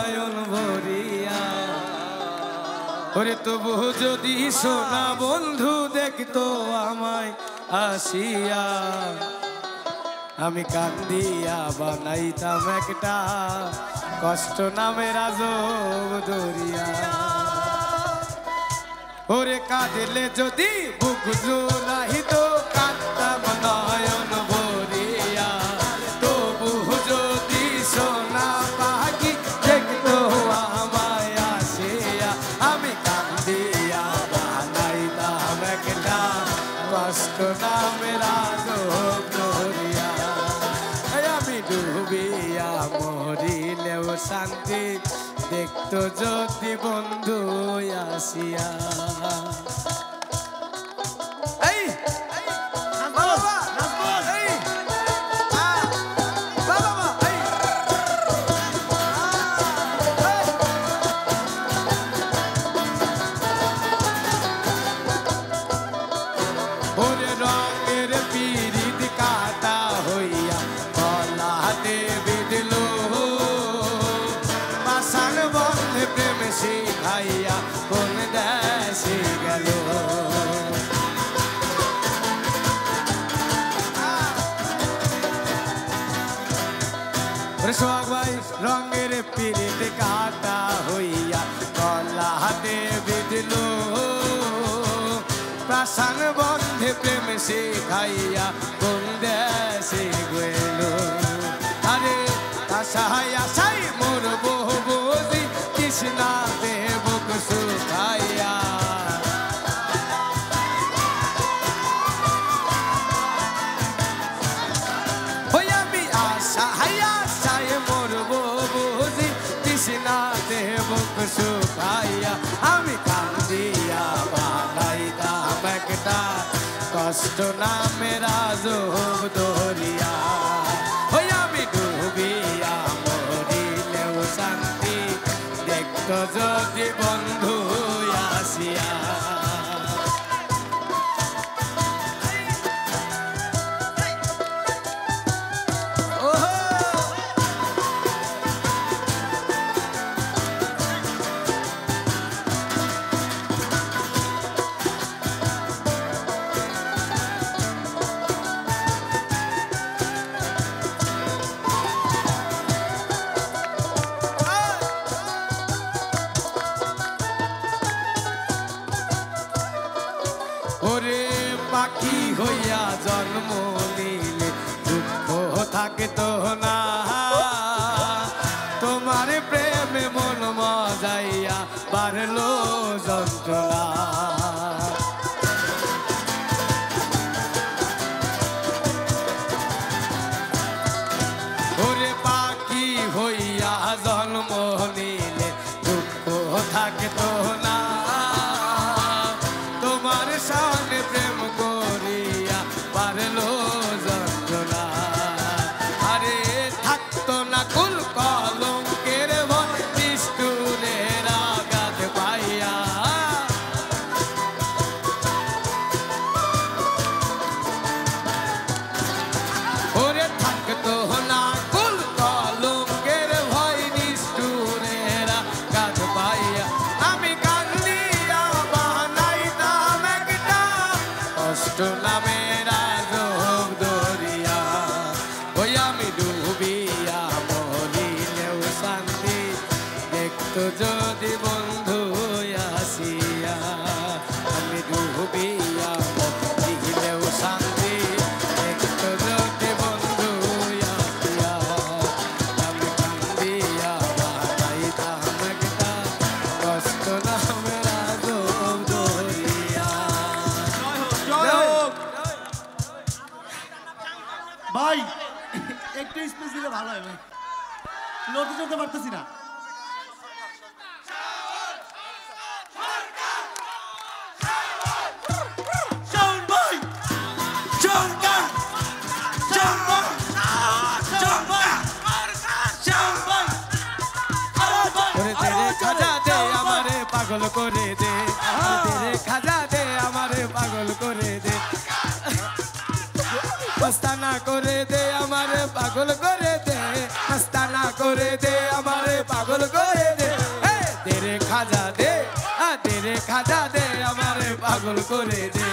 নয়ন ভরিয়া ওরে তবু যদি সোনা বন্ধু দেখতো আমায় আসিয়া আমি কান্দিয়া বানাইতাম একটা কষ্ট নামের আজব দরিয়া ওরে কাঁদলে যদি বুক জুড়াইত কাঁদতাম নয়ন ভরিয়া তবু যদি সোনা পাখি দেখতো আমায় আসিয়া আমি কান্দিয়া বানাইতাম একটা কষ্ট নামের আজব দরিয়া আমি ডুবিয়া মরিলেও শান্তি দেখতো যদি বন্ধু আসিয়া রঙের পিরিত কাটা হইয়া গলা দেবী দিল পাষাণ বন্ধে প্রেম শিখাইয়া কোন দেশে গেল সোহাগ ভাই রঙের পিরিত কাটা হইয়া গলা দেবী দিল প্রাসান বন্ধে প্রেম শিখাইয়া কোন দেশে গেল আরে আশায় আশায় মোর বহু বুঝি কৃষ্ণা দেব সুখাইয়া ওই আমি আশায় আশায় মোর বহু বুঝি কৃষ্ণা দেব সুখাইয়া আমি কান্দিয়া বানাইতাম একটা কষ্ট নামের আজব দরিয়া ওই আমি ডুবিয়া মরিলেও শান্তি দেখতো যদি বন্ধু আসিয়া ওরে পাখি হইয়া জন্ম নিলে দুঃখ থাকতো না তোমার প্রেমে মন মজাইয়া বাড়লো যন্ত্রণা ওরে পাখি হইয়া জন্ম নিলে দুঃখ থাকতো না তোমার সামনে প্রেম করিয়া পারলো যন্ত্রণা আরে থাকতো না কুল কলঙ্কের ভয় নিষ্ঠুরের আঘাত পাইয়া ওরে থাকতো না কুল কলঙ্কের ভয় নিষ্ঠুরের আঘাত পাইয়া আমি কান্দিয়া বানাইতাম একটা কষ্ট নামের আজব দরিয়া ওই আমি ডুবিয়া মরিলেও শান্তি দেখতো যদি বন্ধু আসিয়া আমি ডুবিয়া মরিলেও শান্তি দেখতো যদি বন্ধু আসিয়া আমি কান্দিয়া বানাইতাম একটা কষ্ট নামের আজব দরিয়া ভাই একটু স্পেস দিলে ভালো হয় ভাই নদী চলতে পারতেছি না পাগল করে দে খাজা দে আমারে পাগল করে দে মস্তানা করে দে আমারে পাগল করে দে মস্তানা করে দে আমারে পাগল করে দে দে রে খাজা দে দে রে খাজা দে আমারে পাগল করে দে